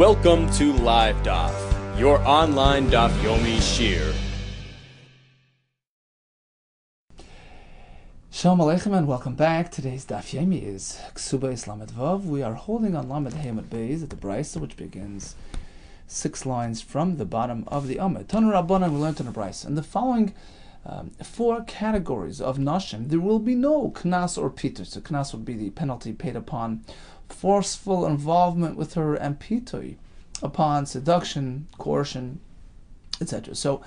Welcome to Live Daf, your online Daf Yomi Shir. Shalom Aleichem and welcome back. Today's Daf Yomi is Kesubos Lamed Vav. We are holding on Lamed Heyamid Beis at the Brisa, which begins 6 lines from the bottom of the Amud. Tanu Rabbanan, we learned in the Brisa. In the following 4 categories of Nashim, there will be no Knas or Pituy. So Knas would be the penalty paid upon forceful involvement with her, and Pituy upon seduction, coercion, etc. So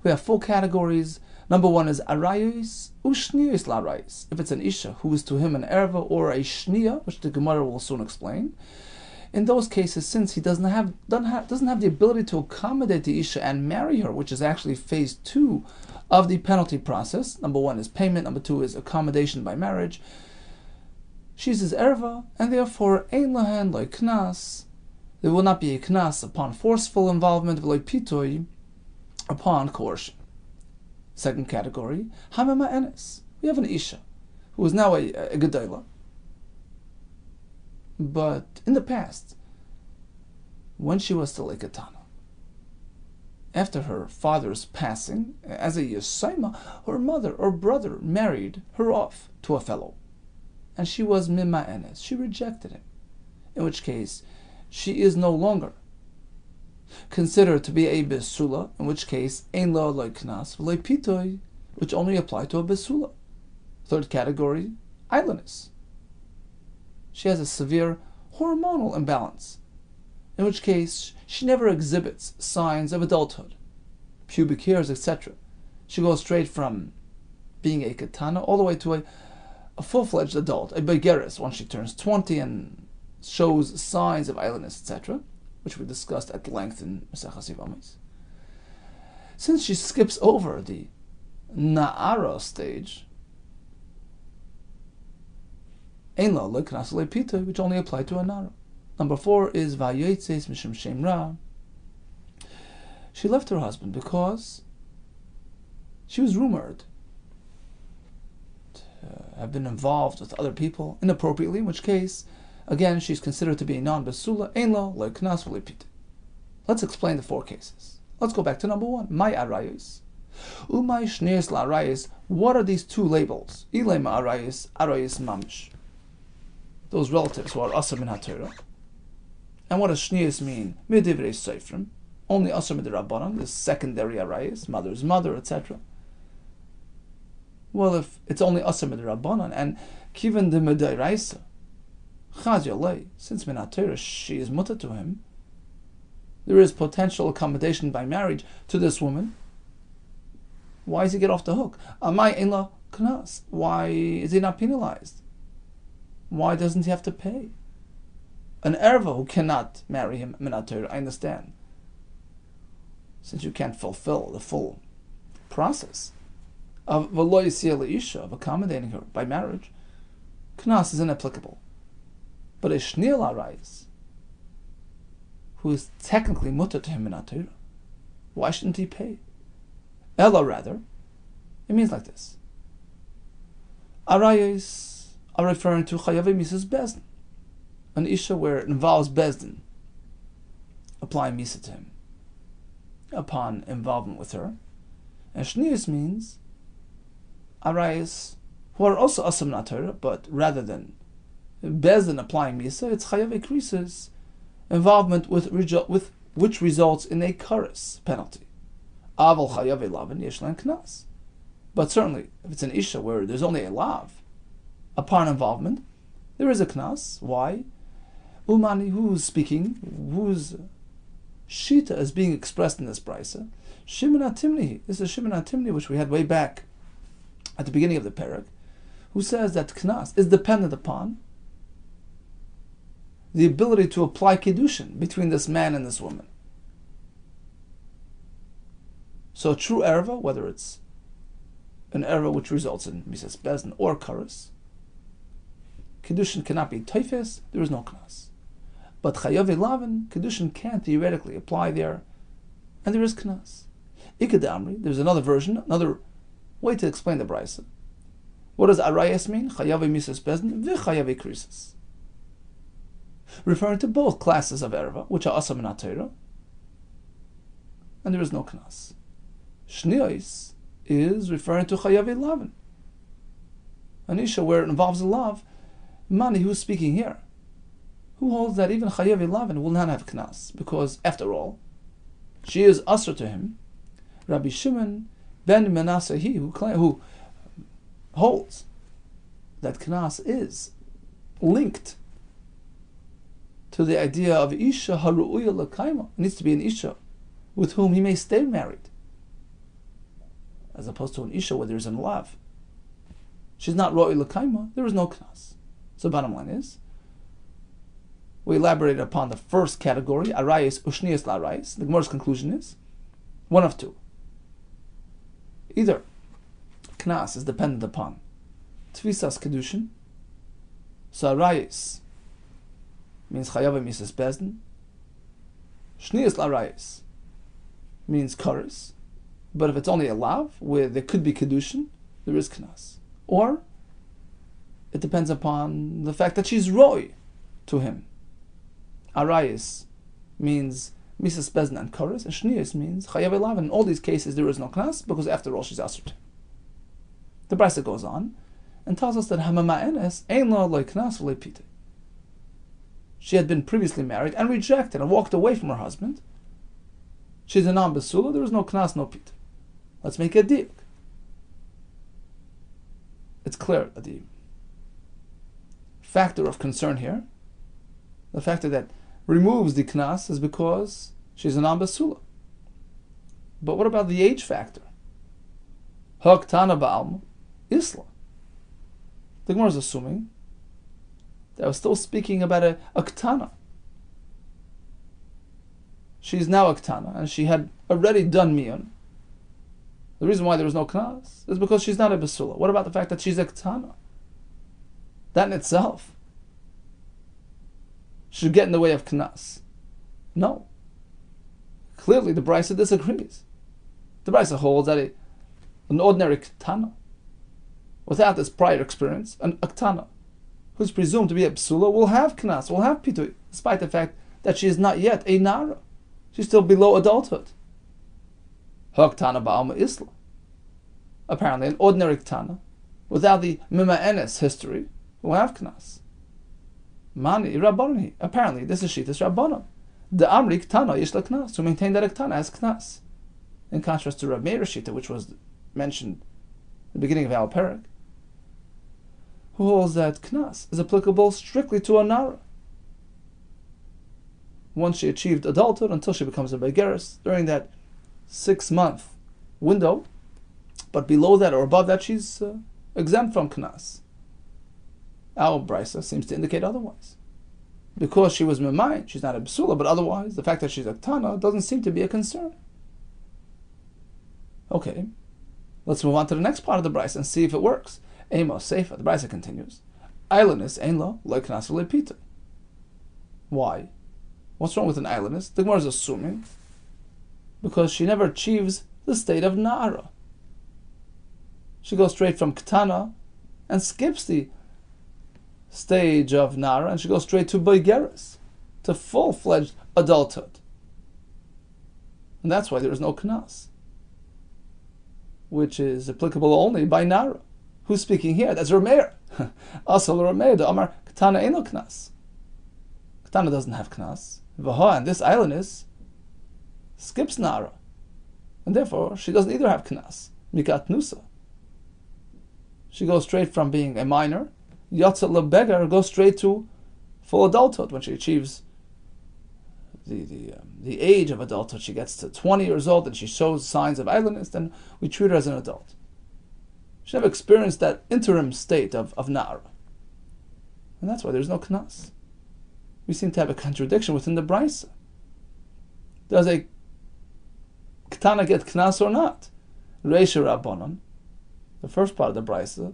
we have 4 categories. Number 1 is Arayos Ushniyos Larayos. If it's an Isha who is to him an Erva or a Shniya, which the Gemara will soon explain. In those cases, since he doesn't have the ability to accommodate the Isha and marry her, which is actually phase 2 of the penalty process. Number 1 is payment, number 2 is accommodation by marriage. She's his erva, and therefore ein lahen loy knas. There will not be a knas upon forceful involvement, v'loy pitoy upon coercion. Second category, hamema enes. We have an isha who is now a gedayla, but in the past, when she was still a katana, after her father's passing, as a yesayma, her mother or brother married her off to a fellow, and she was mimma enes. She rejected him, in which case she is no longer considered to be a besula, in which case ein lo loy knas v'loy pitoy, which only apply to a besula. Third category, idleness. She has a severe hormonal imbalance, in which case she never exhibits signs of adulthood, pubic hairs, etc. She goes straight from being a katana all the way to a full-fledged adult, a begeres, once she turns 20 and shows signs of idleness, etc., which we discussed at length in Mesechas Yevamos. Since she skips over the na'ara stage, ein lo lo knas lo pitoy, which only apply to a na'ara. Number 4 is vayotzes mishum shem ra. She left her husband because she was rumored to have been involved with other people inappropriately, in which case, again, she's considered to be a non-besula, ein lo lo knas v'lo pitoy. Let's explain the 4 cases. Let's go back to number 1. My arayos. Umay shniyos la'arayos. What are these 2 labels? Ilay ma'arayos, arayos mamish. Those relatives who are asar min haTorah. And what does shniyos mean? Midivrei seifrim. Only asar midirabbanan, the secondary arayos, mother's mother, etc. Well, if it's only asar midirabbanan and kiven de midairaisa, chaz yolei, since min haTorah she is mutter to him, there is potential accommodation by marriage to this woman. Why does he get off the hook? Amai ein lo knas. Why is he not penalized? Why doesn't he have to pay? An erva who cannot marry him min haTorah, I understand, since you can't fulfill the full process of v'lo yisiyah le'isha, of accommodating her by marriage, knas is inapplicable. But a shniyah la'arayos, who is technically mutter to him min haTorah, why shouldn't he pay? Ella, rather, it means like this. Arayos are referring to chayavei misas bezdin, an isha where it involves bezdin, applying misa to him upon involvement with her. And shniyos means arayos who are also asam naTorah, but rather than bezdin applying misa, it's chayavei krisis, involvement with which results in a kares penalty. Aval chayavei lavin yesh lehem knas. But certainly, if it's an isha where there's only a lav upon involvement, there is a knas. Why? Umani, who's speaking, whose shita is being expressed in this brisa, Shimon HaTimni. This is Shimon HaTimni, which we had way back at the beginning of the parak, who says that knas is dependent upon the ability to apply kiddushin between this man and this woman. So a true erva, whether it's an erva which results in misas bezdin or kares, kiddushin cannot be teifes, there is no knas. But chayavei lavin, kiddushin can theoretically apply there, and there is knas. Ikadamri, there's another version, another way to explain the brisa. What does arayas mean? Chayavei misas bezdin v'chayavei krisis. referring to both classes of erva, which are asam and atayra, and there is no knas. Shniyos is referring to chayav lavin, an isha where it involves a lav. Mani, who's speaking here, who holds that even chayav lavin will not have knas, because after all, she is asr to him. Rabbi Shimon ben Manasseh, who holds that knas is linked to the idea of isha haru'uya l'kaima. It needs to be an isha with whom he may stay married, as opposed to an isha where there is an lav. She's not ru'uya l'kaima, there is no knas. So bottom line is, we elaborated upon the first category, arayis ushnias la'arayis. The Gemara's conclusion is one of two. Either knas is dependent upon tfisas kedushin, so arayis means chayav misas bezdin. Shnias la'arayis means karis, but if it's only a lav where there could be kedushin, there is knas. Or it depends upon the fact that she's roy to him. Arayis means misas bezdin and karis, and shnias means chayav lav. In all these cases, there is no knas because after all, she's asr. The Brisa goes on and tells us that hamama'enes ein lo loy knas v'loy pite. She had been previously married and rejected and walked away from her husband. She's a non-besula, there is no knas, no pite. Let's make a deal. It's clear that the factor of concern here, the factor that removes the knas, is because she's a non-besula. But what about the age factor? Haktana ba'alma isla. The Gemara is assuming that I was still speaking about a ktana. She's now a ktana, and she had already done miyun. The reason why there was no knas is because she's not a besula. What about the fact that she's a ktana? That in itself should get in the way of knas. No. Clearly the Brisa disagrees. The Brisa holds that an ordinary ktana, without this prior experience, an ktana, who's presumed to be a psula, will have knas, will have pitui, despite the fact that she is not yet a nara. She's still below adulthood. Haktana ba'alma isla. Apparently, an ordinary ktana, without the mima'enes history, will have knas. Mani rabbanani. Apparently, this is shitas rabbanan. The amri ktana yishla knas, to maintain that a ktana has knas. In contrast to Rab Meir shita, which was mentioned at the beginning of our parak, who holds that knas is applicable strictly to a nara. Once she achieved adulthood until she becomes a begeris, during that 6-month window, but below that or above that, she's exempt from knas. Our brisa seems to indicate otherwise. Because she was memayin, she's not a besula, but otherwise, the fact that she's a ktana doesn't seem to be a concern. Okay, let's move on to the next part of the brisa and see if it works. Amos Seifa, the brisa continues. Islandess ein lo loy knas v'loy pita. Why? What's wrong with an islandess? The Gemara is assuming because she never achieves the state of na'ara. She goes straight from ketana and skips the stage of na'ara, and she goes straight to boigeres, to full-fledged adulthood. And that's why there is no knas, which is applicable only by na'ara. Who's speaking here? That's Rameir. Also Rameir, the Amar ketana ain't no knas. Ketana doesn't have knas. Vaha, and this islandess skips nara, and therefore she doesn't either have knas. Mikat nusa. She goes straight from being a minor, yatsa lebegar, goes straight to full adulthood. When she achieves the age of adulthood, she gets to 20 years old and she shows signs of islandess, then we treat her as an adult. She never experienced that interim state of nara, and that's why there's no knas. We seem to have a contradiction within the brisa. Does a ketana get knas or not? Reisha rabbanon, the first part of the brisa,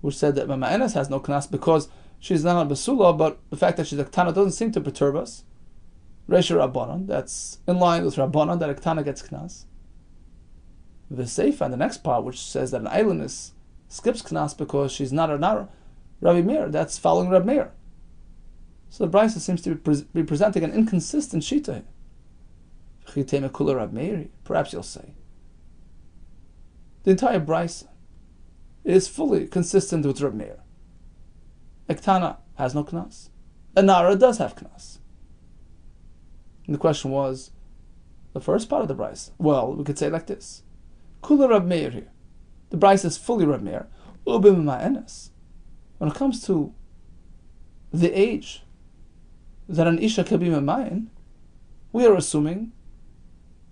which said that Mama'enes has no knas because she's not a besula, but the fact that she's a ketana doesn't seem to perturb us. Reisha rabbanon, that's in line with rabbanon that a ketana gets knas. The Seifa, and the next part, which says that an islandess skips knas because she's not a nara, Rabbi Meir, that's following Rabbi Meir. So the Brisa seems to be presenting an inconsistent shita here. Perhaps you'll say the entire Brisa is fully consistent with Rab Meir. Ektana has no knas. A Nara does have knas. And the question was, the first part of the Brisa. Well, we could say it like this. Kula Rab Meir here. The Brisa is fully Rab Meir. Ubim ma'enes. When it comes to the age that an Isha can be memayin, we are assuming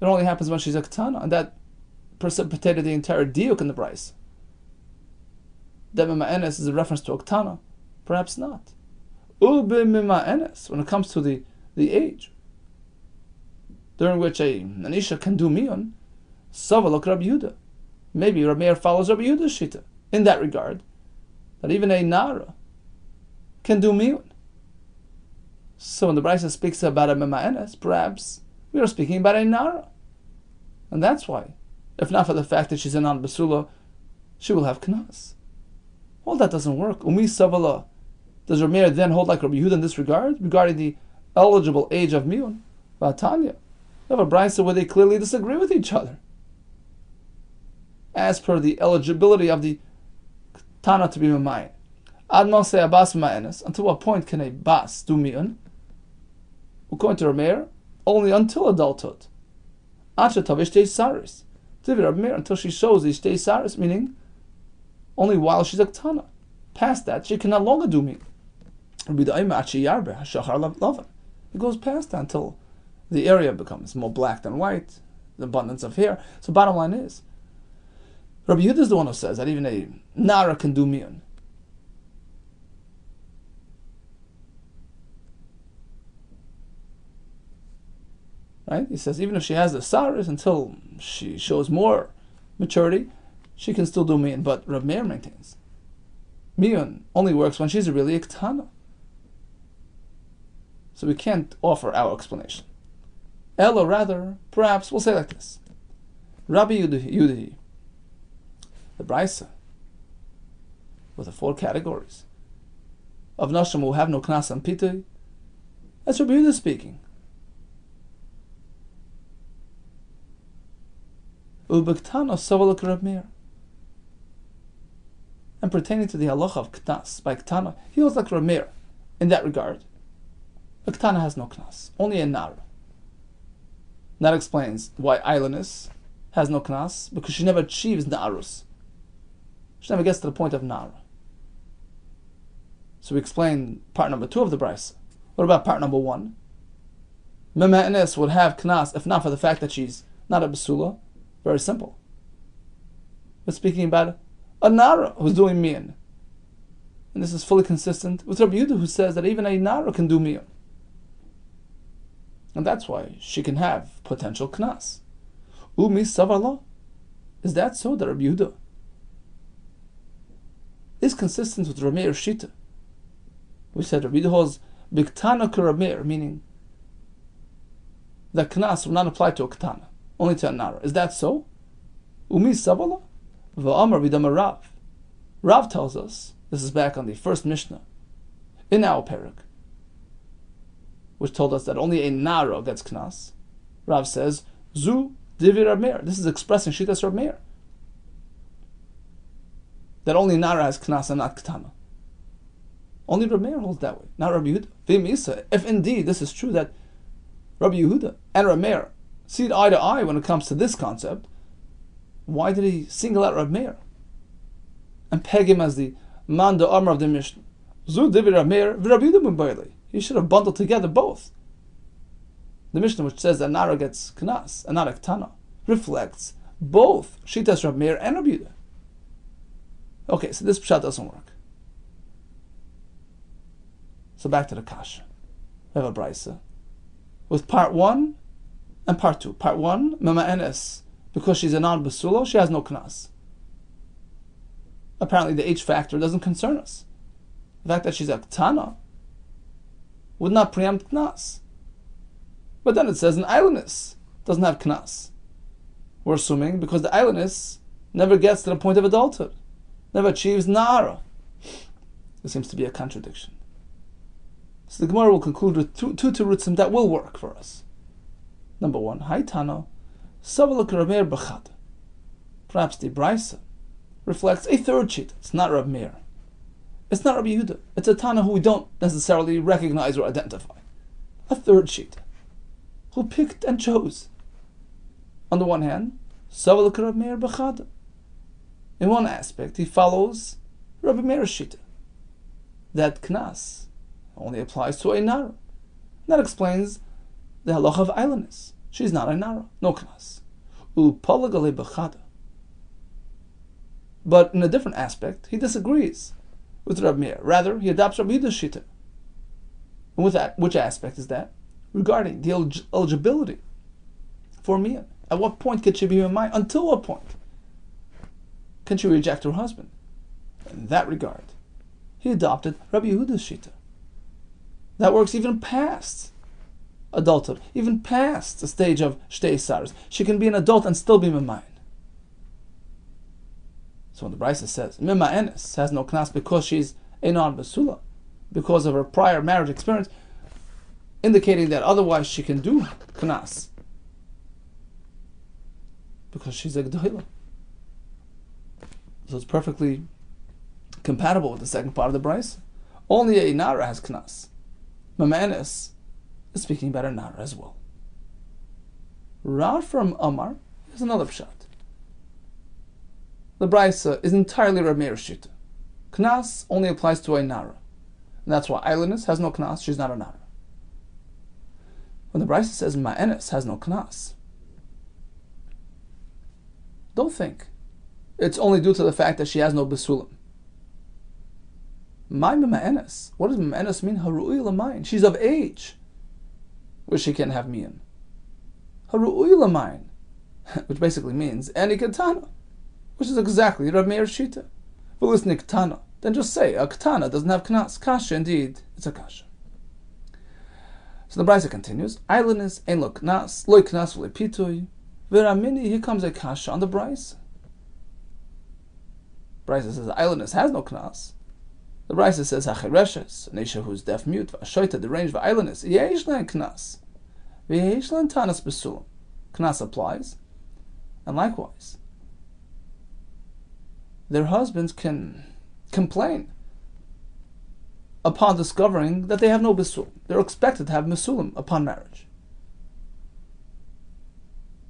it only happens when she's a Ketana, and that precipitated the entire diuk in the Brisa. That ma'enes is a reference to a Ketana. Perhaps not. Ubim ma'enes. When it comes to the age during which an Isha can do miyun, savalok Rabbi Yehuda. Maybe Rabbi Meir follows Rabbi Yehuda's shita in that regard, that even a Nara can do miyun. So when the Brisa speaks about a mema'enes, perhaps we are speaking about a Nara. And that's why, if not for the fact that she's a non-basula, she will have knas. Well, that doesn't work. Umi savala. Does Rabbi Meir then hold like Rabbi Yehuda in this regard, regarding the eligible age of miyun? Vatanya. We have a Brisa where they clearly disagree with each other as per the eligibility of the Tana to be Mamayin. Ad Moshe Abbas Ma'enes. Until what point can a Bas do Miyun? According to Rabbi Meir, only until adulthood. Acha Tavish Tei Saris. Rabbi Meir, until she shows these Tei Saris, meaning only while she's a Tana. Past that, she can no longer do Miyun. It goes past that until the area becomes more black than white, the abundance of hair. So bottom line is, Rabbi Yehuda is the one who says that even a Nara can do miyun. Right? He says even if she has the saris until she shows more maturity, she can still do miyun. But Rabbi Meir maintains miyun only works when she's really a ketana. So we can't offer our explanation. Ella, rather, perhaps we'll say like this: Rabbi Yehuda, the Brisa, with the 4 categories of Nashim who have no Knas and Pitui, that's Rabbi Yehuda speaking. Ubektana Savalak Rabbi Meir. And pertaining to the halacha of Knas by Ktana, he holds like Rabbi Meir in that regard. A Ktana has no Knas, only a Nara. And that explains why Ailanus has no Knas, because she never achieves Na'arus. She never gets to the point of Nara. So we explain part number 2 of the Brisa. What about part number 1? Mema'enes would have Knas if not for the fact that she's not a Basula. Very simple. We're speaking about a Nara who's doing Miyan. And this is fully consistent with Rabbi Yehuda, who says that even a Nara can do Miyan. And that's why she can have potential Knas. Umi Savala. Is that so that Rabbi Yehuda is consistent with Rabbi Meir Shita? We said Rabbi Yehuda holds Biktana ka Rabbi Meir, meaning that Knas will not apply to a Ketana, only to a Nara. Is that so? Umi Savala? V'amar v'dama Rav. Rav tells us, this is back on the first Mishnah in our parak, which told us that only a Nara gets Knas. Rav says, Zu Divi Rabbi Meir. This is expressing Shitas Rabbi Meir, that only Nara has Knas and not Ketana. Only Rabbi Meir holds that way, not Rabbi Yehuda. V'imisa, if indeed this is true that Rabbi Yehuda and Rabbi Meir see eye to eye when it comes to this concept, why did he single out Rabbi Meir and peg him as the man the armor of the Mishnah? Zu Divi Rabbi Meir v'Rabbi Yehuda m'bayli. He should have bundled together both. The Mishnah, which says that Nara gets Knas and not a Ketana, reflects both Shitas Rabbi Meir and Rabbi Yehuda. Okay, so this pshat doesn't work. So back to the kasha. We have a brisa with part 1 and part 2. Part 1, Mema'enes, because she's a non-Basulo, she has no Knas. Apparently the H factor doesn't concern us. The fact that she's a Ketana would not preempt Knas. But then it says an Ailanus doesn't have Knas. We're assuming because the Ailanus never gets to the point of adulthood, never achieves Nara. There seems to be a contradiction. So the Gemara will conclude with two terutzim that will work for us. Number one, Haitano, Savalak Rameir Bachad. Perhaps the Brisa reflects a third sheet. It's not Rab Meir. It's not Rabbi Yehuda. It's a Tana who we don't necessarily recognize or identify. A third sheet, who picked and chose. On the one hand, Savalak Rab Meir Bachad. In one aspect, he follows Rabbi Meir's shita. That knas only applies to a nara. That explains the halacha of islandness. She's not a nara, no knas. Upalagale b'chada. But in a different aspect, he disagrees with Rabbi Meir. Rather, he adopts Rabbi Yehuda's shita. And with that, which aspect is that? Regarding the eligibility for Miyah. At what point can she be Miyah? Until what point can she reject her husband? In that regard, he adopted Rabbi Yehuda's shita. That works even past adulthood, even past the stage of shtei saras. She can be an adult and still be memayin. So when the Brisa says Mima Enes has no knas because she's a non-basula, because of her prior marriage experience, indicating that otherwise she can do knas because she's a gdoila. So it's perfectly compatible with the second part of the Brisa. Only a nara has knas. Mima Enes is speaking about a nara as well. Rav from Amar is another pshat. The Brisa is entirely Rab Meir's shita. Knas only applies to a nara. And that's why Eilinus has no knas, she's not a nara. When the Brisa says Ma'enes has no knas, don't think it's only due to the fact that she has no besulim. Ma'enes. What does Ma'enes mean? Haru'i l'mayin. She's of age, which she can have miyan. Haru'i l'mayin, which basically means any katana, which is exactly Rab Meir's shita. But listen, katana, then just say a katana doesn't have knas. Kasha, indeed, it's a kasha. So the Brisa continues. Eilinus ein lo knas, lo knas v'le pitui. V'ramini, here comes a kasha on the Brisa. Brisa says Eilinus has no knas. The Brisa says hachereshes, an isha who's deaf mute, v'ashoita deranged v'eilinus, yesh lein knas, v'yesh lein tanas besulam. Knas applies, and likewise, their husbands can complain upon discovering that they have no besul. They're expected to have mesulim upon marriage.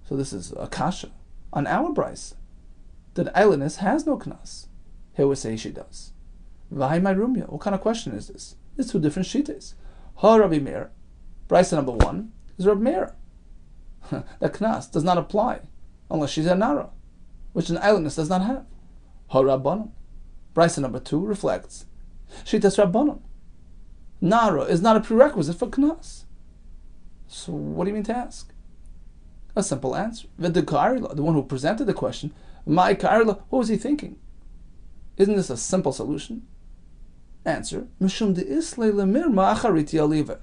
So this is a kasha on our Brisa that Eilinus has no knas. Here we say she does. V'hai my rumya. What kind of question is this? It's two different shitas. Ha Rabbi Meir. Brisa number one is Rabbi Meir. The knas does not apply unless she's a nara, which an Eilinus does not have. Ha Rabbanon. Brisa number two reflects shitas Rabbanon. Nara is not a prerequisite for knas. So what do you mean to ask? A simple answer. The one who presented the question, my Karila, what was he thinking? Isn't this a simple solution? Answer: Mishum de Islay lemir ma'achariti aliva.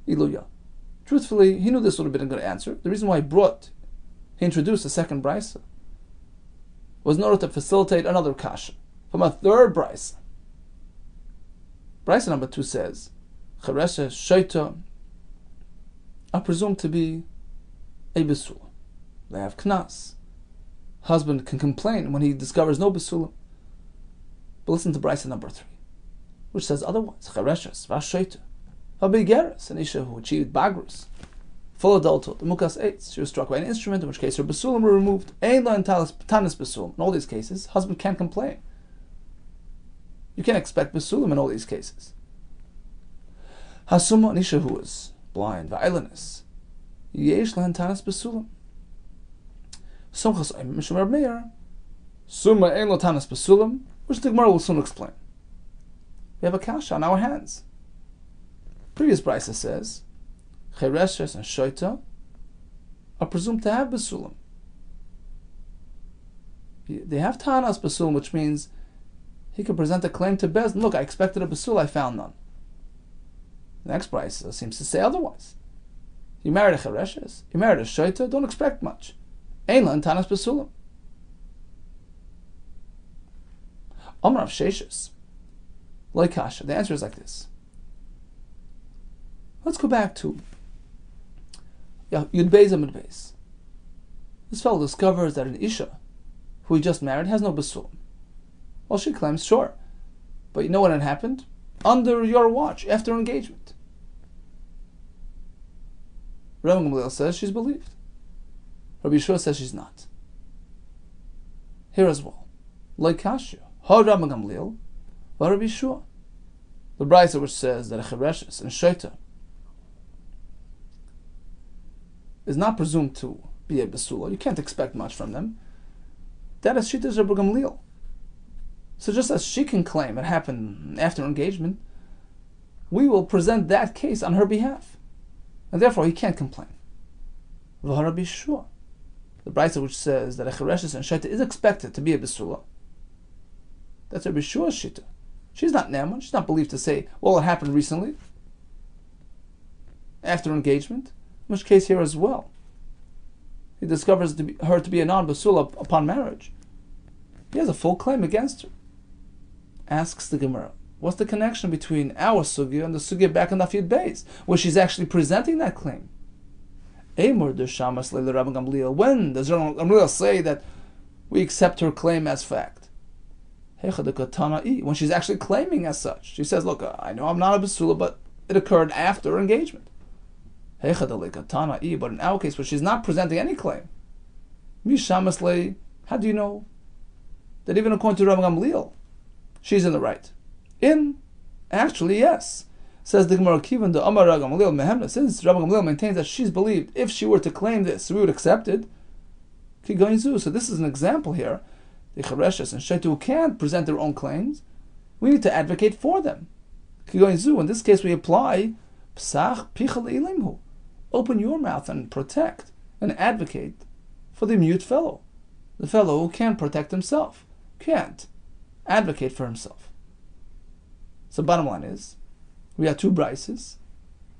Iluya. Truthfully, he knew this would have been a good answer. The reason why he introduced a second brisa was in order to facilitate another kasha from a third brisa. Brisa number 2 says, Charesha Shaita are presumed to be a besul. They have knas. Husband can complain when he discovers no besulim. But listen to Brisa number 3, which says otherwise. Chareshes v'ashaita v'begeres, an isha who achieved bagrus, full adulthood, the mukas eitz. She was struck by an instrument, in which case her besulim were removed. Ein la tanis besulim. In all these cases, husband can't complain. You can't expect besulim in all these cases. Hasuma, an isha who was blind, v'ailanis, yesh la tanis besulim. Sumchas mishum Rab Meir, summa ein lo tanis besulim, which the Gemara will soon explain. We have a kasha on our hands. Previous brisa says, Chereshes and Shoita are presumed to have besulim. They have tanas besulim, which means he could present a claim to Bezdin. Look, I expected a besul, I found none. The next brisa seems to say otherwise. You married a Chereshes, you married a Shoita, don't expect much. Ein lan tanas besulim. Omar of Sheshes, like kasha. The answer is like this. Let's go back to Yud Beis Amud Beis. This fellow discovers that an Isha, who he just married, has no Basulim. Well, she claims, sure. But you know when it happened? Under your watch, after engagement. Rabbi Gamliel says she's believed. Rabbi Yeshua says she's not. Here as well. Like Kasha, Ha Rabbi Gamliel, Va Rabbi Yeshua. The Brisa which says that a Chereshes and Shaita is not presumed to be a Basula. You can't expect much from them. That is Shita's Rabbi Gamliel. So just as she can claim it happened after engagement, we will present that case on her behalf. And therefore he can't complain. Va Rabbi Yeshua. The Brisa which says that a Chereshes and Shaita is expected to be a Basula. That's Rabbi Yeshua's Shita. She's not Naaman. She's not believed to say, well, it happened recently, after engagement. In which case here as well, he discovers her to be a non-basula upon marriage. He has a full claim against her. Asks the Gemara, what's the connection between our sugya and the sugya back in Daf Yud Beis, where she's actually presenting that claim? When does Rabbi Gamliel say that we accept her claim as fact? When she's actually claiming as such. She says, look, I know I'm not a basula, but it occurred after engagement. But in our case, where she's not presenting any claim, how do you know that even according to Rabbi Gamliel, she's in the right? Actually, yes. Says the Gemara, since Rabbi Gamliel maintains that she's believed, if she were to claim this, we would accept it. So this is an example here. The Chereshes and Shaita who can't present their own claims, we need to advocate for them. In this case, we apply Psach Pichal Ilimhu. Open your mouth and protect and advocate for the mute fellow, the fellow who can't protect himself, can't advocate for himself. So bottom line is, we have two brises.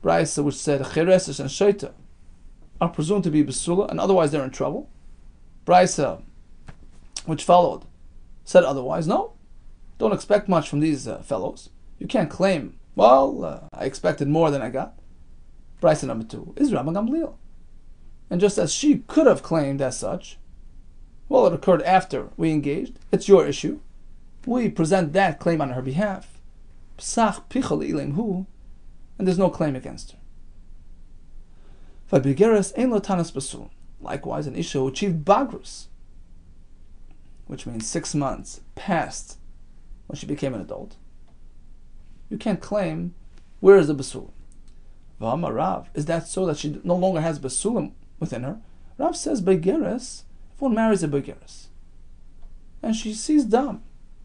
Brisa which said Chereshes and Shaita are presumed to be Basula and otherwise they're in trouble. Brisa which followed said otherwise. No, don't expect much from these fellows. You can't claim, well, I expected more than I got. Brisa number 2 is Rabbi Gamliel. And just as she could have claimed as such, well, it occurred after we engaged, it's your issue. We present that claim on her behalf. Psach pichol ilimhu, and there's no claim against her. V'bigeres ein lo tanas basul. Likewise, an isha who achieved bagrus, which means 6 months past when she became an adult, you can't claim, where is the basul? V'amar Rav, is that so that she no longer has basulim within her? Rav says, begeres, if one marries a begeres, and she sees dam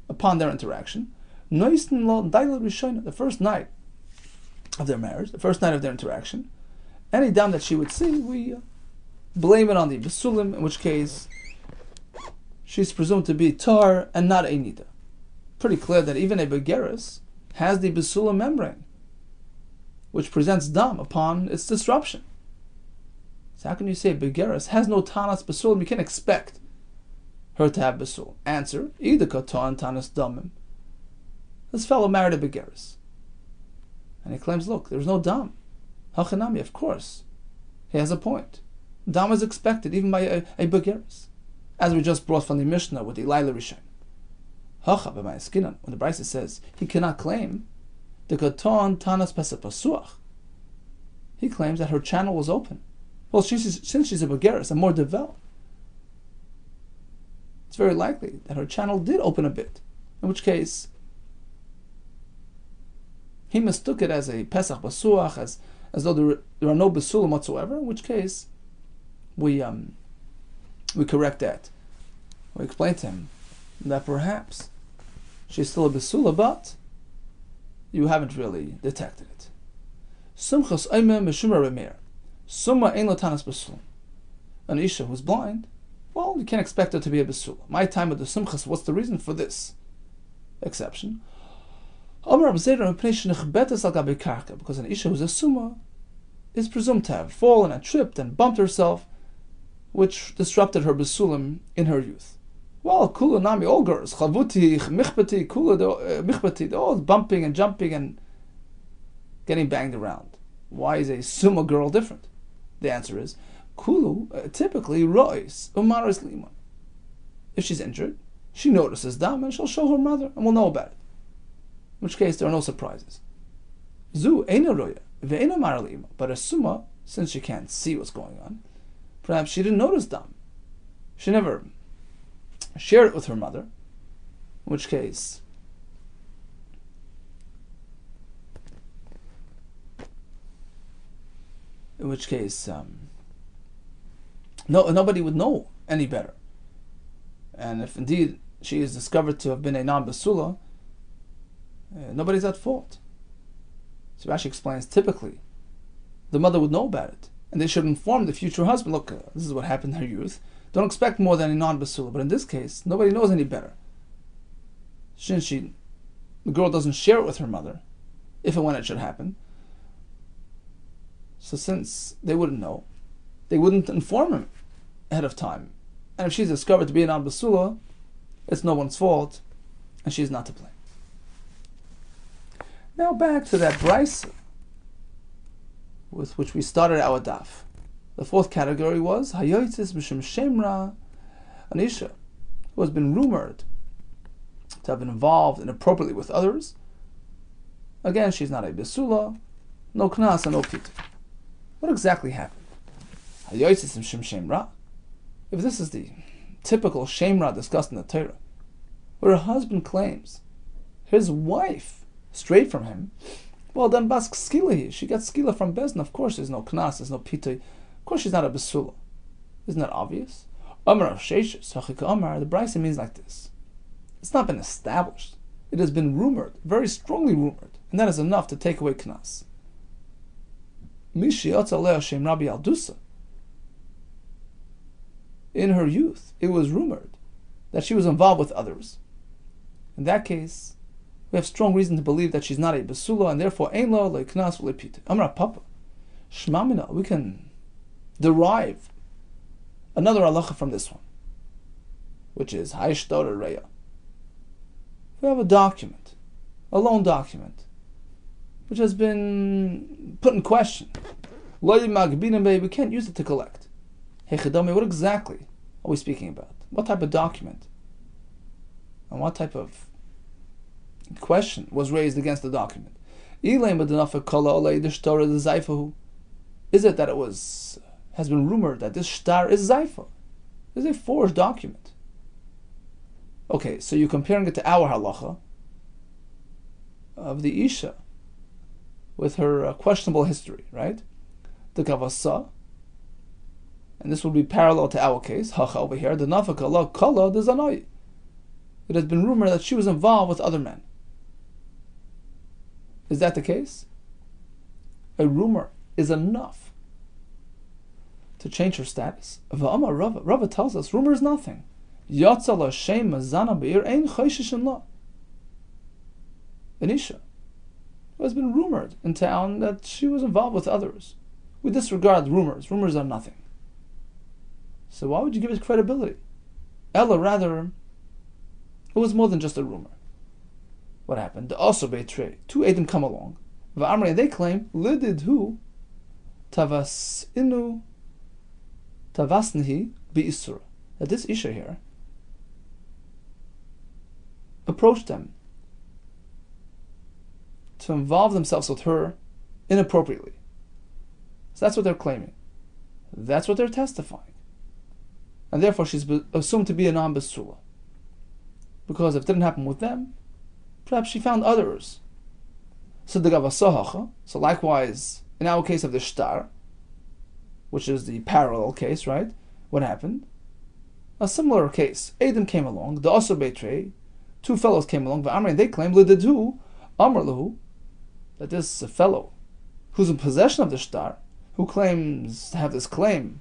upon their interaction, the first night of their marriage, the first night of their interaction, any dam that she would see, we blame it on the basulim, in which case she's presumed to be tar and not a nida. Pretty clear that even a begeres has the basulim membrane, which presents dam upon its disruption. So how can you say begeres has no tanas basulim? You can't expect her to have basul. Answer, either katan tanas damim. This fellow married a begeres, and he claims, look, there's no dam. Hachanami, of course, he has a point. Dam is expected even by a begeres, as we just brought from the Mishnah with the Laila Rishon. Hacha b'mayaskinan, when the Brisa says he cannot claim the katan tanas pesach. He claims that her channel was open. Well, since she's a begeres and more developed, it's very likely that her channel did open a bit. In which case, he mistook it as a pesach basuach, as though there are no basulim whatsoever. In which case, we correct that. We explain to him that perhaps she's still a basula, but you haven't really detected it. Sumchas oimeh meshumah remeir. Summa ein lo tanas basul. An isha who's blind, well, you can't expect her to be a basula. My time with the sumchas, what's the reason for this exception? Because an isha who's a summa is presumed to have fallen and tripped and bumped herself, which disrupted her basulim in her youth. Well, kula nami, all girls, chavuti, michbati, kula, michbati, they're all bumping and jumping and getting banged around. Why is a summa girl different? The answer is, Kulu, typically, rois, umaris liman. If she's injured, she notices dam and she'll show her mother and will know about it. In which case, there are no surprises. Zu eina roya, ve'eina mar liman. But a summa, since she can't see what's going on, perhaps she didn't notice dam. She never shared it with her mother. In which case, nobody would know any better. And if indeed she is discovered to have been a non-basula, nobody's at fault. So Rashi explains, typically, the mother would know about it, and they should inform the future husband, look, this is what happened in her youth. Don't expect more than a non-basula. But in this case, nobody knows any better. Since the girl doesn't share it with her mother, if and when it should happen, so since they wouldn't know, they wouldn't inform him ahead of time. And if she's discovered to be a non-basula, it's no one's fault, and she's not to blame. Now back to that brisa with which we started our daf. The fourth category was Hayotzis B'Shem Shemra, an Isha who has been rumored to have been involved inappropriately with others. Again, she's not a basula, no knas and no pita. What exactly happened? Hayotzis B'Shem Shemra. If this is the typical shemra discussed in the Torah, where a husband claims his wife strayed from him, well then bask skila, she gets skila from Bezdin. Of course there's no knas, there's no pita. Of course she's not a basula. Isn't that obvious? Amar of Sheshes, Hachika Amar, the brisa means like this. It's not been established. It has been rumored, very strongly rumored, and that is enough to take away knas. Mishi Yatza Shem Rabbi Aldusa. In her youth, it was rumored that she was involved with others. In that case, we have strong reason to believe that she's not a basula, and therefore ein lo leiknas ulepita. Amar Papa, shmamina. We can derive another halacha from this one, which is hayishtar reya. We have a document, a loan document, which has been put in question. We can't use it to collect. What exactly are we speaking about? What type of document? And what type of question was raised against the document? Is it that has been rumored that this shtar is zaifa? Is a forged document. Okay, so you're comparing it to our halacha of the Isha with her questionable history, right? The kavasa. And this will be parallel to our case, hacha over here, the nafaka la kala the zanai. It has been rumored that she was involved with other men. Is that the case? A rumor is enough to change her status. Rava tells us rumor is nothing. Yatza la shem mazana be'ir ein chayshish in law. An Isha who has been rumored in town that she was involved with others. We disregard rumors. Rumors are nothing. So why would you give it credibility? Ella, rather, it was more than just a rumor. What happened? The also betray. Two Edom come along. V'amrei, they claim, lidid hu tavasnihi bi'isura. That this Isha here approached them to involve themselves with her inappropriately. So that's what they're claiming. That's what they're testifying. And therefore she's assumed to be a non-basula. Because if it didn't happen with them, perhaps she found others. So likewise, in our case of the shtar, which is the parallel case, right? What happened? A similar case. Adam came along, the also betray, two fellows came along, they claimed Lididu, Amr Lahu, that this fellow who's in possession of the shtar, who claims to have this claim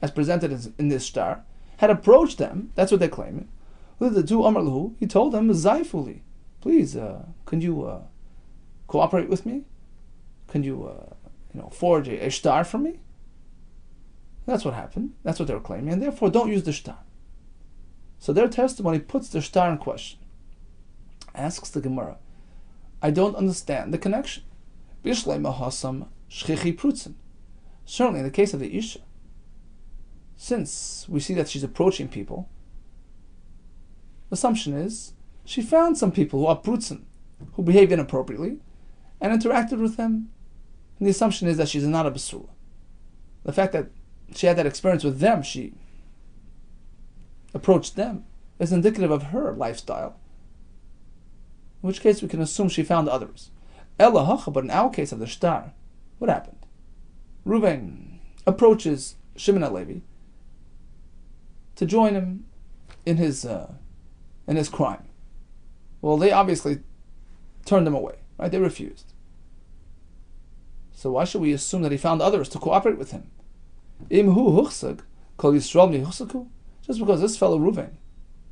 as presented in this shtar, had approached them. That's what they're claiming. Lididu Amr Lahu, he told them, Zaifuli, please, can you cooperate with me? Can you, forge a shtar for me? That's what happened. That's what they're claiming, and therefore don't use the shtar. So their testimony puts the shtar in question. Asks the Gemara, I don't understand the connection. Bishlei mahasam shchichi prutzen. Certainly in the case of the Isha, since we see that she's approaching people, the assumption is she found some people who are prutzen, who behaved inappropriately, and interacted with them. And the assumption is that she's not a basula. The fact that she had that experience with them, she approached them, is indicative of her lifestyle. In which case we can assume she found others. Ella hacha, but in our case of the shtar, what happened? Reuven approaches Shimon HaLevi to join him in his crime. Well, they obviously turned him away, right? They refused. So why should we assume that he found others to cooperate with him? Imhu huchsag kol Yisrael mihuchsaku. Just because this fellow Reuven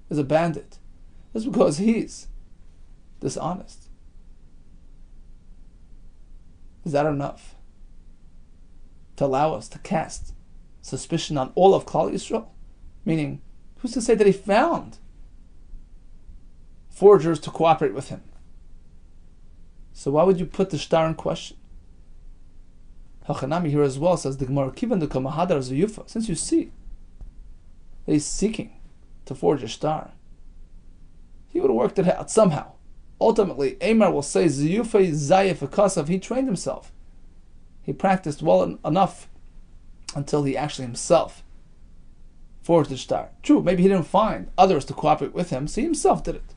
is a bandit, just because he's dishonest, is that enough to allow us to cast suspicion on all of Klal Yisrael? Meaning, who's to say that he found forgers to cooperate with him? So why would you put the shtar in question? Hachanami here as well says the Gemara Kivan the Kamahadar Zuyufa. Since you see that he's seeking to forge a shtar, he would have worked it out somehow. Ultimately, Amar will say Zuyufa Zayef Akasav. He trained himself. He practiced well enough until he actually himself forged the shtar. True, maybe he didn't find others to cooperate with him, so he himself did it.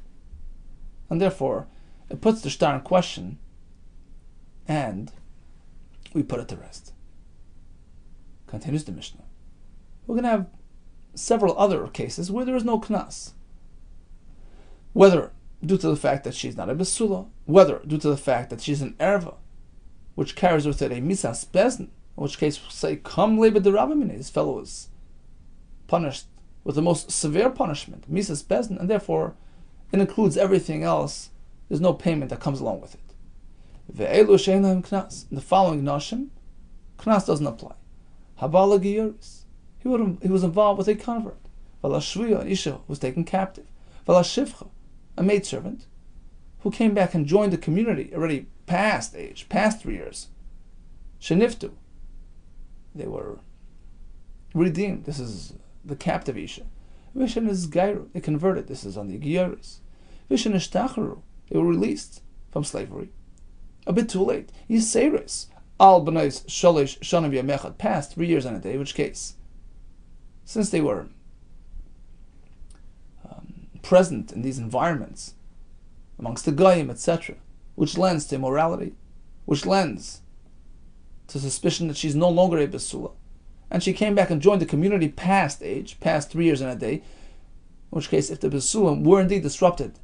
And therefore, it puts the shtar in question, and we put it to rest. Continues the Mishnah. We're going to have several other cases where there is no knas. Whether due to the fact that she's not a besula, whether due to the fact that she's an erva, which carries with it a misas bezn, in which case we'll say, come lebe de rabamine, this fellow is punished with the most severe punishment, misas bezn, and therefore it includes everything else. There's no payment that comes along with it. Ve'elu she'ein knas. In the following nashim, knas doesn't apply. Habala giyoris. He was involved with a convert. Vala shvuya, an isha, was taken captive. Vala shivcha, a maidservant, who came back and joined the community, already past age, past 3 years. Sheniftu. They were redeemed. This is the captive isha. Vishan is gairu. They converted. This is on the giyoris. Vishan is tacharu. They were released from slavery. A bit too late. Yiseris. Al b'nais shalish shanim yamechad. Past 3 years and a day, which case, since they were present in these environments, amongst the goyim, etc., which lends to immorality, which lends to suspicion that she's no longer a besula, and she came back and joined the community past age, past 3 years and a day, in which case, if the besulim were indeed disrupted,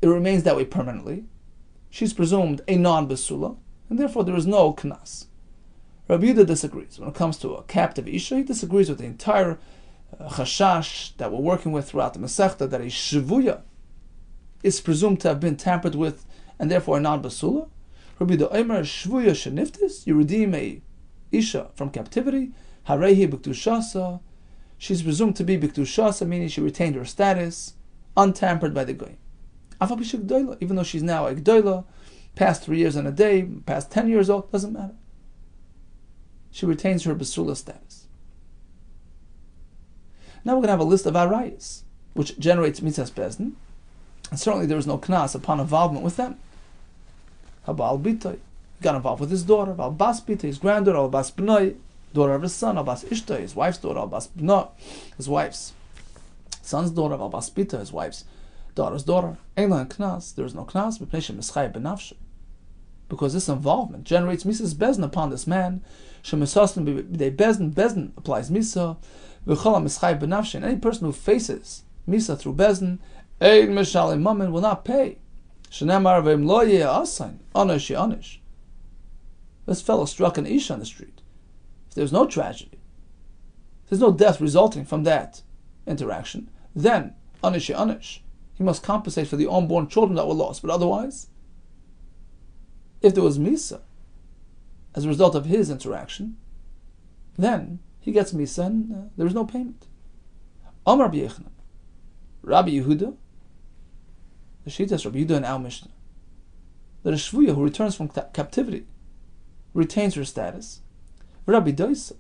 it remains that way permanently. She's presumed a non-besula, and therefore there is no knas. Rabbi Yehuda disagrees. When it comes to a captive isha, he disagrees with the entire chashash that we're working with throughout the Masechta, that a shvuya is presumed to have been tampered with, and therefore a non-basula. Rabbi Yehuda Omer shvuya sheniftis, you redeem a isha from captivity, harehi b'ktushasa, she's presumed to be b'ktushasa, meaning she retained her status, untampered by the goyim. Even though she's now a gdoila, past 3 years and a day, past 10 years old, doesn't matter. She retains her basula status. Now we're going to have a list of arayas, which generates mitzvahs bezdin, and certainly there is no knas upon involvement with them. Habal bitay, got involved with his daughter, Al bas bitay, his granddaughter, Al bas b'nai, daughter of his son, Al bas ishtay, his wife's daughter, Al bas b'nai, his wife's son's daughter, Al bas bitay, his wife's daughter's daughter. Eilan knas, there is no knas, because this involvement generates misas bezdin upon this man. Bezdin applies misa. Any person who faces misa through bezdin, will not pay. This fellow struck an isha on the street. If there's no tragedy, if there's no death resulting from that interaction, then anish, he must compensate for the unborn children that were lost. But otherwise, if there was misa as a result of his interaction, then he gets misa and there is no payment. Amar Rabbi Yehuda, Rabbi Yehuda, the Shittas Rabbi Yehuda in our Mishnah, that a shvuya who returns from captivity retains her status. Rabbi Doisa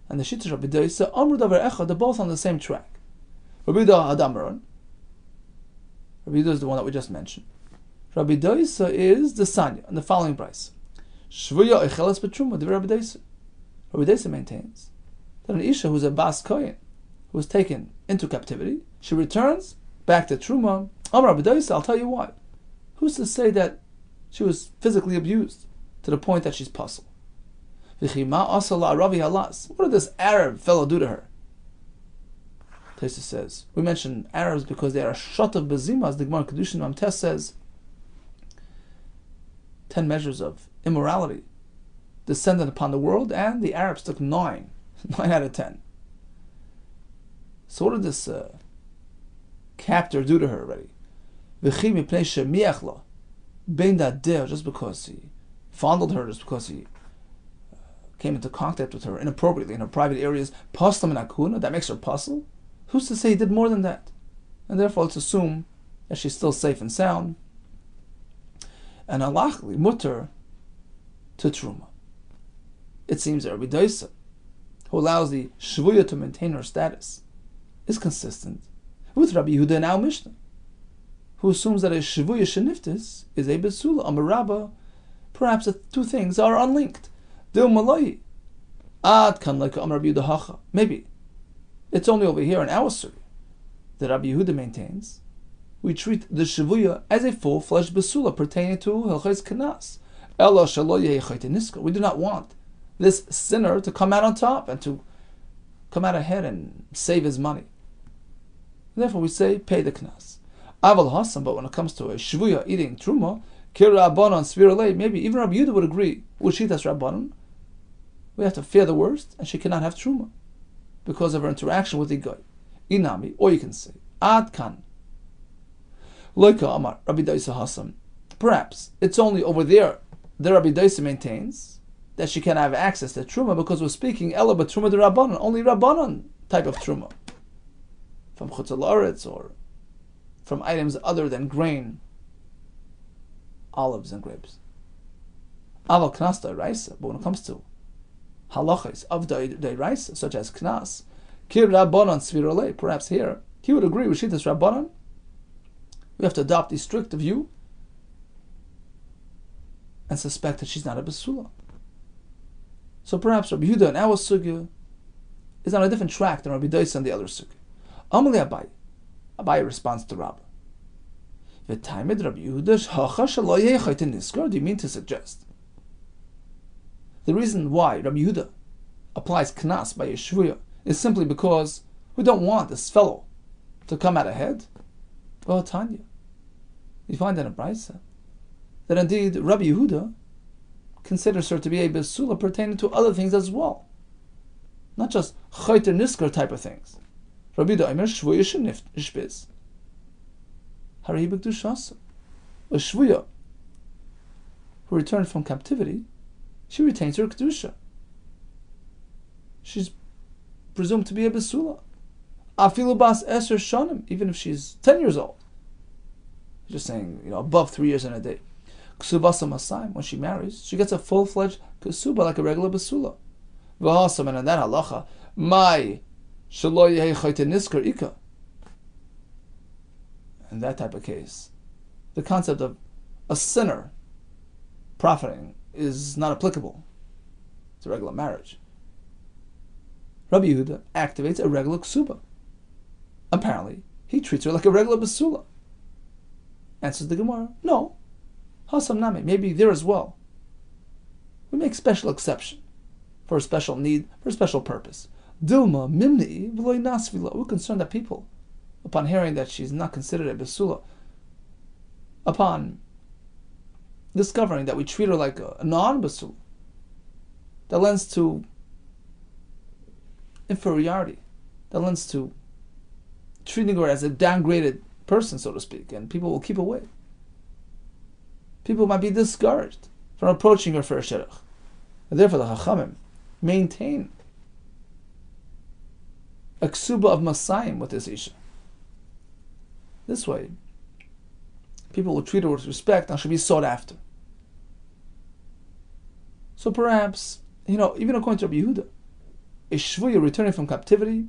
and the Shittas Rabbi Doisa, Amru Davar Echad, they're both on the same track. Rabbi Yehuda Adamaron. Rabbi Yehuda is the one that we just mentioned. Rabbi Doisa is the Sanya, and the following price. Shvuya Echelas Betruma, the Rabbi Doisa. Rabbi Doisa maintains that an Isha who's a Bas Kohen, who was taken into captivity, she returns back to Truma. Amar Rabbi Doisa, I'll tell you why. Who's to say that she was physically abused to the point that she's puzzled? What did this Arab fellow do to her? Taisa says, we mention Arabs because they are shot of bezima, as the Gemara Kedushin Mamtes says, 10 measures of immorality descended upon the world, and the Arabs took 9 out of 10. So what did this captor do to her already? Just because he fondled her, just because he came into contact with her inappropriately in her private areas, that makes her puzzle? Who's to say he did more than that? And therefore let's assume that she's still safe and sound. And halachically mutter to Truma. It seems that Rabbi Doisa, who allows the Shvuya to maintain her status, is consistent with Rabbi Yehuda in our Mishnah, who assumes that a Shvuya Sheniftis is a Besula, a Merabah. Perhaps the two things are unlinked. Maybe it's only over here in our surah that Rabbi Yehuda maintains we treat the Shavuya as a full-fledged Besula pertaining to Hilchos Kanas. We do not want this sinner to come out on top and to come out ahead and save his money. Therefore we say, pay the Knas. Aval Hasan, but when it comes to a Shavuya eating Truma, Kir Rabbanon Sviralei, maybe even Rabbi Yehuda would agree with Shitas Rabbanon. We have to fear the worst, and she cannot have Truma because of her interaction with the Goy. Inami, or you can say, Ad Kan. Loika Amar, Rabbi Doisa Hasan. Perhaps it's only over there that Rabbi Doisa maintains that she can have access to Truma because we're speaking Ela but Truma de Rabbanon, only Rabbanon type of Truma. From Chutz La'aretz or from items other than grain, olives and grapes. Aval Knas Dairaisa, but when it comes to halachas of Dairaisa, such as Knas, Kir Rabbanon Svirolei, perhaps here, he would agree with Shitas Rabbanon. We have to adopt the strict view and suspect that she's not a Besula. So perhaps Rabbi Yehuda in our sugya is on a different track than Rabbi Doisa and the other sugya. Amali Abai. Abai responds to Rabbi. V'taimed Rabbi Yehuda hacha shelo yechayt niskar. Do you mean to suggest the reason why Rabbi Yehuda applies Knas by Yeshvuya is simply because we don't want this fellow to come out ahead? Oh, Tanya, you find that in Brisa that indeed Rabbi Yehuda considers her to be a Besula pertaining to other things as well, not just Chayter Niskar type of things. Rabbi Yehuda Omer Shvuya Shenishbiz Hari B'Kedushasa. A Shvuya who returned from captivity, she retains her Kedusha. She's presumed to be a Besula. Afilu Bas Eser Shanim, even if she's 10 years old. Just saying, above 3 years and a day. Kesubos Masayim, when she marries, she gets a full-fledged Kesuba like a regular Besula. V'hasam, and in that halacha, my Shelo Yehi Chayte Niskar Ika. In that type of case, the concept of a sinner profiting is not applicable to regular marriage. Rabbi Yehuda activates a regular Kesuba. Apparently, he treats her like a regular Besula. Answers the Gemara, no. Hasam Nami, maybe there as well. We make special exception for a special need, for a special purpose. Dilma Mimni V'loi Nasvila. We're concerned that people, upon hearing that she's not considered a Besula, upon discovering that we treat her like a non-Besula, that lends to inferiority, that lends to treating her as a downgraded person, so to speak, and people will keep away. People might be discouraged from approaching her for a shidduch. And therefore the Chachamim maintain a ksuba of Masayim with this Isha. This way, people will treat her with respect and she'll be sought after. So perhaps, even according to Rabbi Yehuda, a shvuya returning from captivity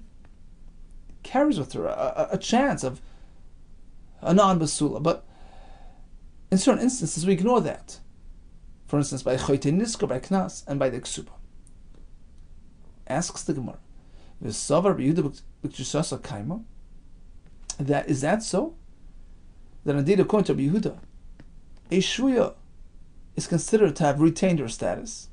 carries with her a chance of a non-basula. But in certain instances, we ignore that. For instance, by choyte nisker, by knas, and by the ksuba. Asks the Gemara, V'savar Rabbi Yehuda b'kshusasa kaima. Is that so? That indeed, according to Rabbi Yehuda, a shvuya is considered to have retained her status.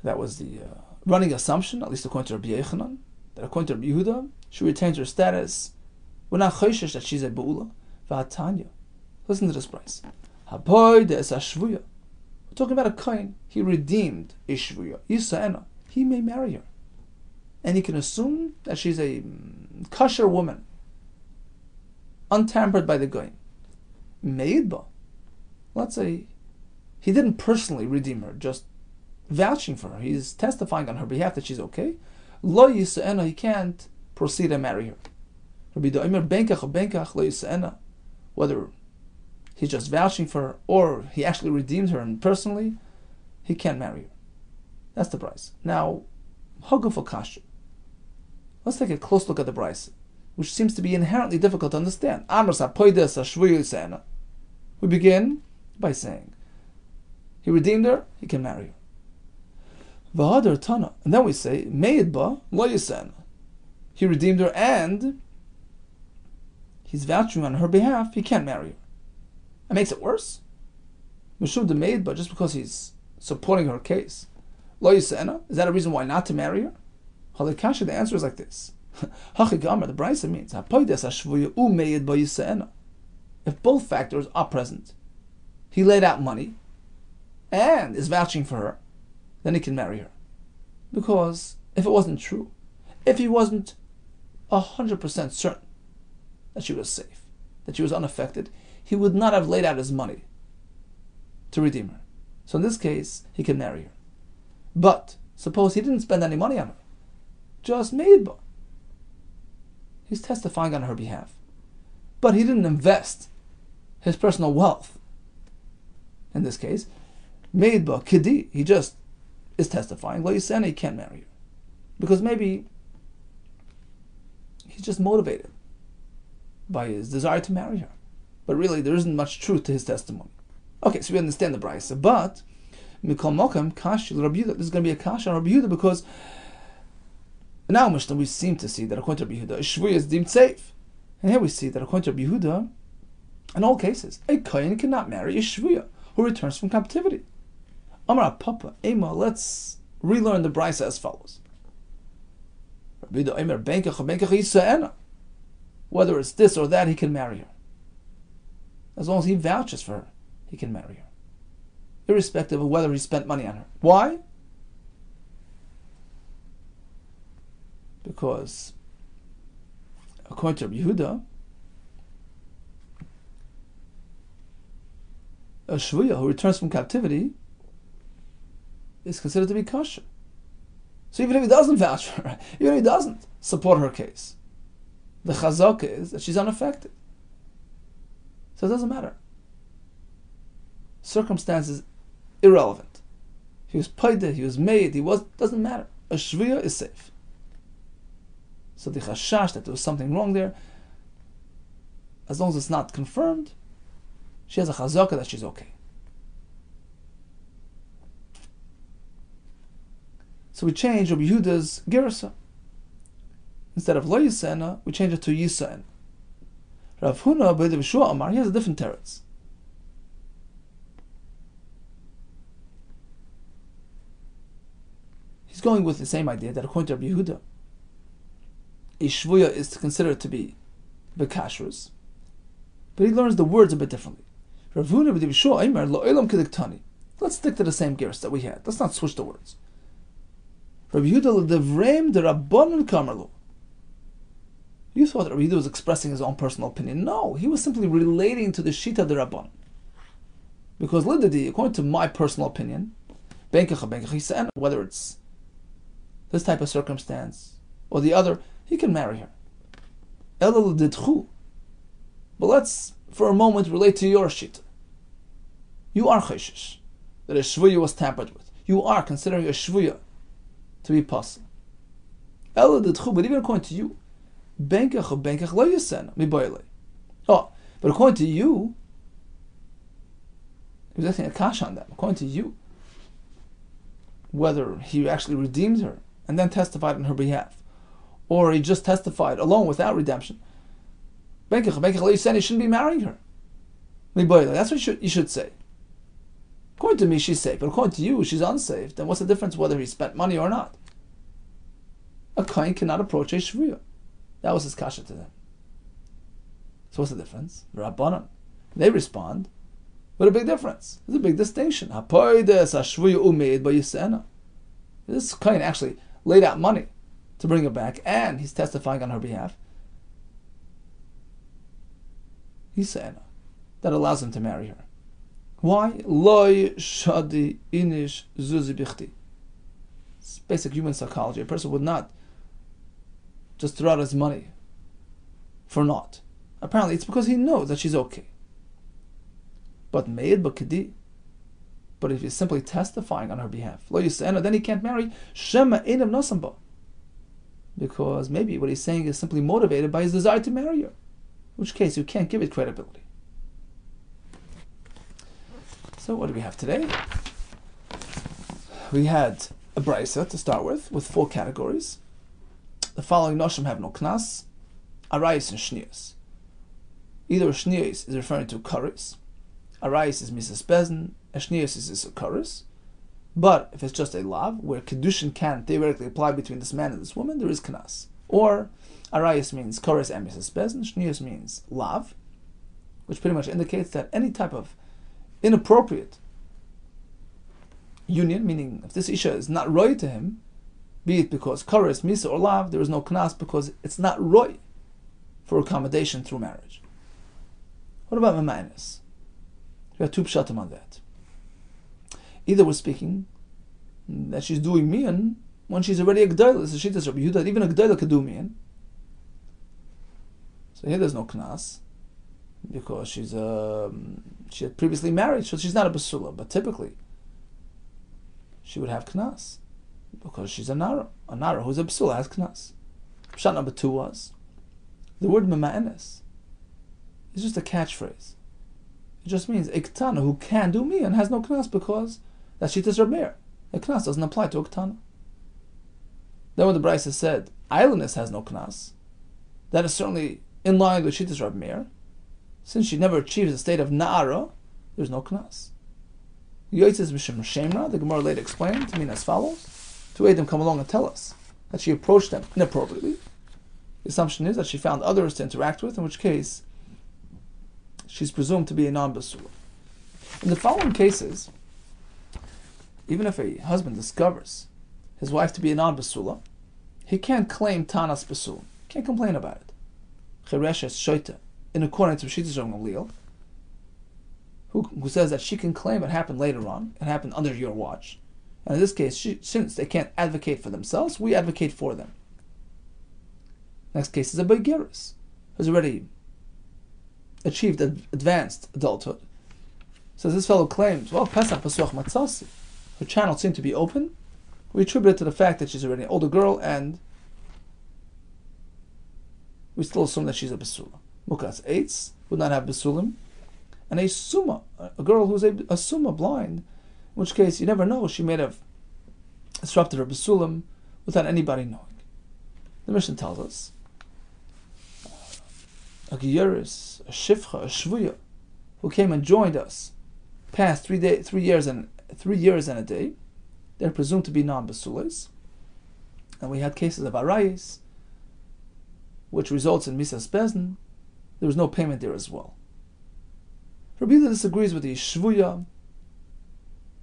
That was the running assumption, at least according to Rabbi Yechanan, that according to Rabbi Yehuda, she retains her status. We're not choishesh that she's a be'ula. V'hatanya. Listen to this price. Haboy de es shvuya. We're talking about a kohen. He redeemed a shvuya. Yisa'ena. He may marry her. And he can assume that she's a kosher woman, untampered by the goyim. Meidba. Let's say he didn't personally redeem her, just vouching for her. He's testifying on her behalf that she's okay. Lo yisa'ena. He can't proceed and marry her. Whether he's just vouching for her or he actually redeemed her and personally, he can't marry her. That's the price. Now, Haguf Kasha. Let's take a close look at the price, which seems to be inherently difficult to understand. We begin by saying, he redeemed her, he can marry her. And then we say, he redeemed her and he's vouching on her behalf, he can't marry her. It makes it worse. Mishum de maid, but just because he's supporting her case. Lo yisena, is that a reason why not to marry her? Halakasha, the answer is like this. Hachigamar, the Brisa means, if both factors are present, he laid out money and is vouching for her, then he can marry her. Because if it wasn't true, if he wasn't 100% certain that she was safe, that she was unaffected, he would not have laid out his money to redeem her. So in this case, he can marry her. But suppose he didn't spend any money on her, just meidba. He's testifying on her behalf, but he didn't invest his personal wealth. In this case, meidba kidi, he just is testifying. Well, he's saying he can't marry her because maybe he's just motivated by his desire to marry her. But really, there isn't much truth to his testimony. Okay, so we understand the Brisa, but Mikol Mokem Kashil Rabbi Yehuda. This is going to be a Kash on Rabbi Yehuda because in our Mishnah we seem to see that according to Rabbi Yehuda, a shvuya is deemed safe, and here we see that according to Rabbi Yehuda, in all cases, a kohen cannot marry a shvuya who returns from captivity. Amar Papa Ema. Let's relearn the Brisa as follows. Rabbi Yehuda Emer Benkach Yisa'ena. Whether it's this or that, he can marry her. As long as he vouches for her, he can marry her, irrespective of whether he spent money on her. Why? Because according to Rabbi Yehuda, a shvuya who returns from captivity is considered to be kosher. So even if he doesn't vouch for her, even if he doesn't support her case, the chazaka is that she's unaffected. So it doesn't matter. Circumstances irrelevant. He was paida, he was made, doesn't matter. A shvuya is safe. So the chashash that there was something wrong there, as long as it's not confirmed, she has a chazaka that she's okay. So we change Rabbi Yehuda's gerasa. Instead of lo yisena, we change it to yisa'en. Rav Huna b'Yehuda B'Shua Amar, he has a different teretz. He's going with the same idea that according to Rabbi Yehuda, a shvuya is considered to be bekashrus, but he learns the words a bit differently. Rav Huna b'Yehuda B'Shua Amar lo elam kediktani. Let's stick to the same gears that we had. Let's not switch the words. Rabbi Yehuda l'devrem de rabbanon kamarlo. You thought that Rabbi Yehuda was expressing his own personal opinion. No, he was simply relating to the Shita de Rabban. Because Lidadi, according to my personal opinion, whether it's this type of circumstance or the other, he can marry her. But let's, for a moment, relate to your Shita. you are chayshish that a shvuya was tampered with. You are considering a shvuya to be pasul. But even according to you, benkach lo yisena miboyle. Oh, but according to you, he was asking a kash on that. According to you, whether he actually redeemed her and then testified on her behalf, or he just testified alone without redemption, benkach lo yisena, he shouldn't be marrying her. Miboyle. That's what you should say. According to me, she's safe, but according to you, she's unsafe. Then what's the difference whether he spent money or not? A kohen cannot approach a shvuya. That was his kasha to them. So what's the difference? Rabbanan. They respond with a big difference. There's a big distinction. This kohen actually laid out money to bring her back, and he's testifying on her behalf. Yisena. That allows him to marry her. Why? Loy shadi inish zuzi bichti. It's basic human psychology. A person would not just throw out his money for naught. Apparently, it's because he knows that she's okay. But meid b'kedi. But if he's simply testifying on her behalf, lo yisena, then he can't marry. Shema einav nosamba. Because maybe what he's saying is simply motivated by his desire to marry her. In which case, you can't give it credibility. So what do we have today? We had a brisa to start with 4 categories. The following noshim have no knas: arayis and shnius. Either shnius is referring to karis, arayis is misas bezin, and shnius is a karis. But if it's just a lav, where kedushin can theoretically apply between this man and this woman, there is knas. Or arayis means karis and misas bezin, shnius means lav, which pretty much indicates that any type of inappropriate union, meaning if this isha is not roy to him, be it because kares, misa, or lav, there is no knas because it's not roy for accommodation through marriage. What about memanis? We have 2 pshatim on that. Either we're speaking that she's doing mian when she's already a g'dayla. This is shittas Rabbi Yehuda, that even a g'dayla could do mian. So here there's no knas because she had previously married, so she's not a basula. But typically, she would have knas because she's a nara. A nara who's a basula has knas. Pshat number 2 was the word mema'enes is just a catchphrase. It just means a ketana who can do me and has no knas because that's shittas Rabbi Meir. The knas doesn't apply to a ketana. Then when the brisa said islandess has no knas, that is certainly in line with shittas Rabbi Meir. Since she never achieves a state of na'ara, there's no knas. Yotzes Mishim Shemra, the Gemara later explained to mean as follows: 2 Eidim come along and tell us that she approached them inappropriately. The assumption is that she found others to interact with, in which case she's presumed to be a non-basula. In the following cases, even if a husband discovers his wife to be a non-basula, he can't claim tanas basula. Can't complain about it. Chereshes shoita, in accordance with Shittas Rabbi Gamliel, who says that she can claim it happened later on, it happened under your watch. And in this case, since they can't advocate for themselves, we advocate for them. Next case is a Beigeris, who's already achieved advanced adulthood. So this fellow claims, well, Pesach Pasuach Matzasi, her channel seemed to be open. We attribute it to the fact that she's already an older girl, and we still assume that she's a Basula. Mukas Eitz would not have Basulim. And a Summa, a girl who's a Summa, blind, in which case you never know, she may have disrupted her Basulim without anybody knowing. The Mishnah tells us a Giyaris, a Shifcha, a Shvuya, who came and joined us past 3 years and a day, they're presumed to be non-Basulis. And we had cases of Arayis, which results in Misas Bezin. There was no payment there as well. Rabbi Yehuda disagrees with the Shvuya.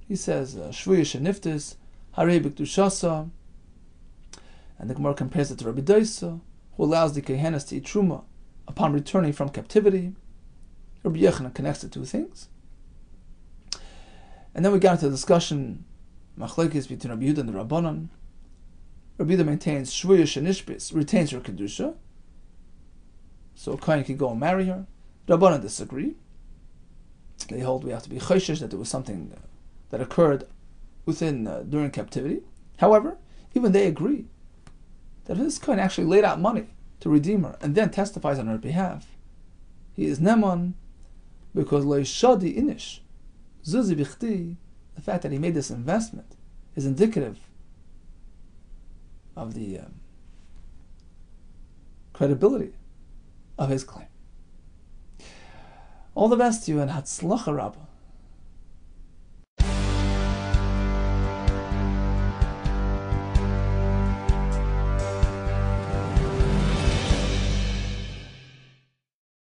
He says, Shvuya Sheniftis, Harei B'Kdushasa. And the Gemara compares it to Rabbi Daisa, who allows the Kehenas to eat Truma upon returning from captivity. Rabbi Yechanan connects the 2 things. And then we got into the discussion, Machlekes between Rabbi Yehuda and the Rabbanan. Rabbi Yehuda maintains Shvuya Shenishbis, retains her Kedusha, so a Kohen can go and marry her. The Rabbanan disagree. They hold we have to be choishish that there was something that occurred during captivity. However, even they agree that if this kohen actually laid out money to redeem her and then testifies on her behalf, he is neman, because lo shadi inish zuzi bichti, the fact that he made this investment is indicative of the credibility of his claim. All the best to you, and Hatzlacha Rabbah.